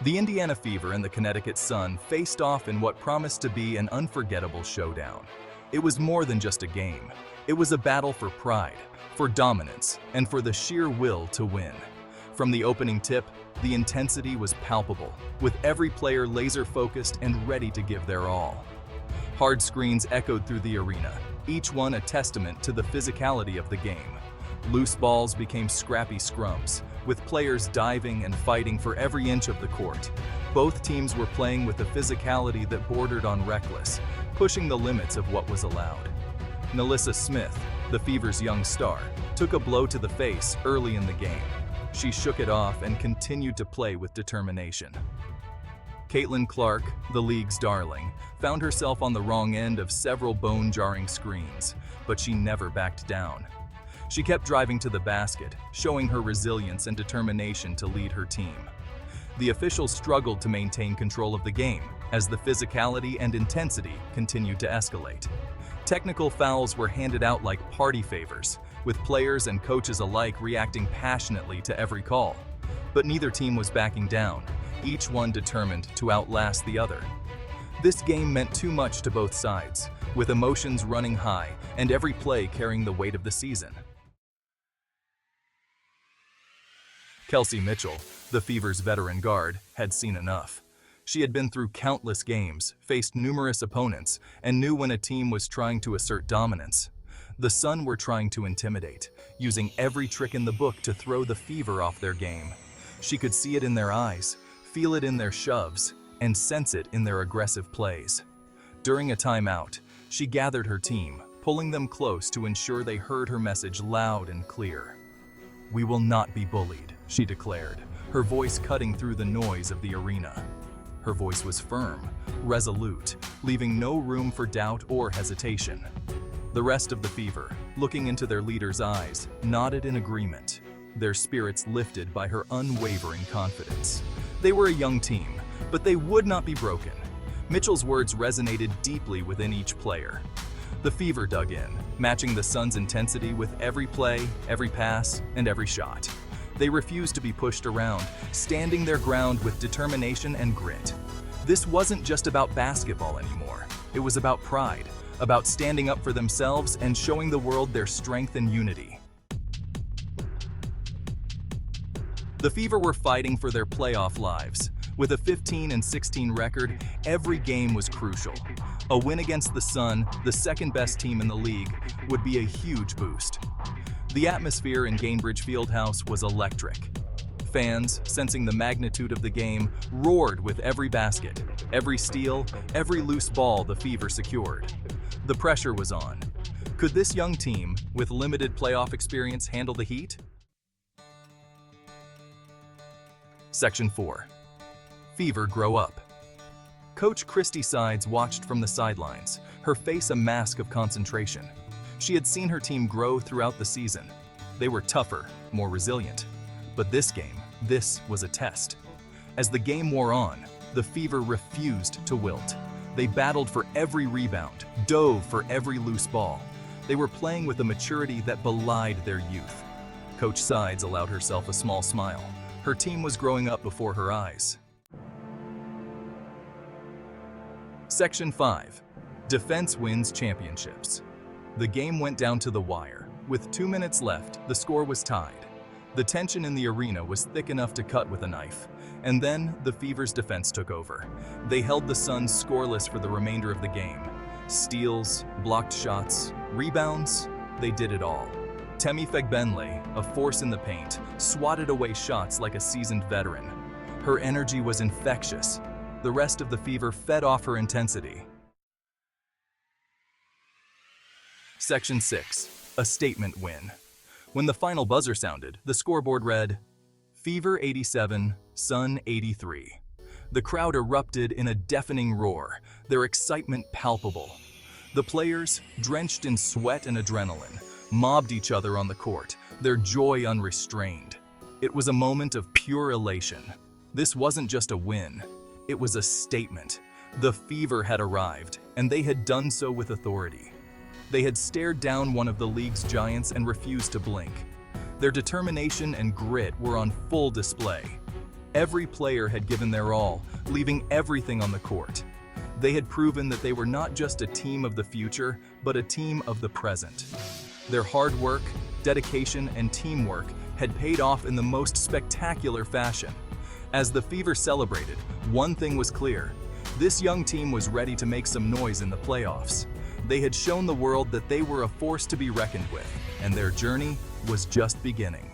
The Indiana Fever and the Connecticut Sun faced off in what promised to be an unforgettable showdown. It was more than just a game. It was a battle for pride, for dominance, and for the sheer will to win. From the opening tip, the intensity was palpable, with every player laser-focused and ready to give their all. Hard screens echoed through the arena, each one a testament to the physicality of the game. Loose balls became scrappy scrums, with players diving and fighting for every inch of the court. Both teams were playing with a physicality that bordered on reckless, pushing the limits of what was allowed. Nalissa Smith, the Fever's young star, took a blow to the face early in the game. She shook it off and continued to play with determination. Caitlin Clark, the league's darling, found herself on the wrong end of several bone-jarring screens, but she never backed down. She kept driving to the basket, showing her resilience and determination to lead her team. The officials struggled to maintain control of the game as the physicality and intensity continued to escalate. Technical fouls were handed out like party favors, with players and coaches alike reacting passionately to every call. But neither team was backing down, each one determined to outlast the other. This game meant too much to both sides, with emotions running high and every play carrying the weight of the season. Kelsey Mitchell, the Fever's veteran guard, had seen enough. She had been through countless games, faced numerous opponents, and knew when a team was trying to assert dominance. The Sun were trying to intimidate, using every trick in the book to throw the Fever off their game. She could see it in their eyes, feel it in their shoves, and sense it in their aggressive plays. During a timeout, she gathered her team, pulling them close to ensure they heard her message loud and clear. "We will not be bullied," she declared, her voice cutting through the noise of the arena. Her voice was firm, resolute, leaving no room for doubt or hesitation. The rest of the Fever, looking into their leader's eyes, nodded in agreement, their spirits lifted by her unwavering confidence. They were a young team, but they would not be broken. Mitchell's words resonated deeply within each player. The Fever dug in, matching the Sun's intensity with every play, every pass, and every shot. They refused to be pushed around, standing their ground with determination and grit. This wasn't just about basketball anymore. It was about pride, about standing up for themselves and showing the world their strength and unity. The Fever were fighting for their playoff lives. With a 15-16 record, every game was crucial. A win against the Sun, the second-best team in the league, would be a huge boost. The atmosphere in Gainbridge Fieldhouse was electric. Fans, sensing the magnitude of the game, roared with every basket, every steal, every loose ball the Fever secured. The pressure was on. Could this young team, with limited playoff experience, handle the heat? Section 4. Fever grow up. Coach Christy Sides watched from the sidelines, her face a mask of concentration. She had seen her team grow throughout the season. They were tougher, more resilient. But this game, this was a test. As the game wore on, the Fever refused to wilt. They battled for every rebound, dove for every loose ball. They were playing with a maturity that belied their youth. Coach Sides allowed herself a small smile. Her team was growing up before her eyes. Section 5. Defense wins championships. The game went down to the wire. With 2 minutes left, the score was tied. The tension in the arena was thick enough to cut with a knife. And then, the Fever's defense took over. They held the Sun scoreless for the remainder of the game. Steals, blocked shots, rebounds, they did it all. Temi Fegbenle, a force in the paint, swatted away shots like a seasoned veteran. Her energy was infectious. The rest of the Fever fed off her intensity. Section 6. A statement win. When the final buzzer sounded, the scoreboard read, Fever 87, Sun 83. The crowd erupted in a deafening roar, their excitement palpable. The players, drenched in sweat and adrenaline, mobbed each other on the court, their joy unrestrained. It was a moment of pure elation. This wasn't just a win, it was a statement. The Fever had arrived, and they had done so with authority. They had stared down one of the league's giants and refused to blink. Their determination and grit were on full display. Every player had given their all, leaving everything on the court. They had proven that they were not just a team of the future, but a team of the present. Their hard work, dedication, and teamwork had paid off in the most spectacular fashion. As the Fever celebrated, one thing was clear: this young team was ready to make some noise in the playoffs. They had shown the world that they were a force to be reckoned with, and their journey was just beginning.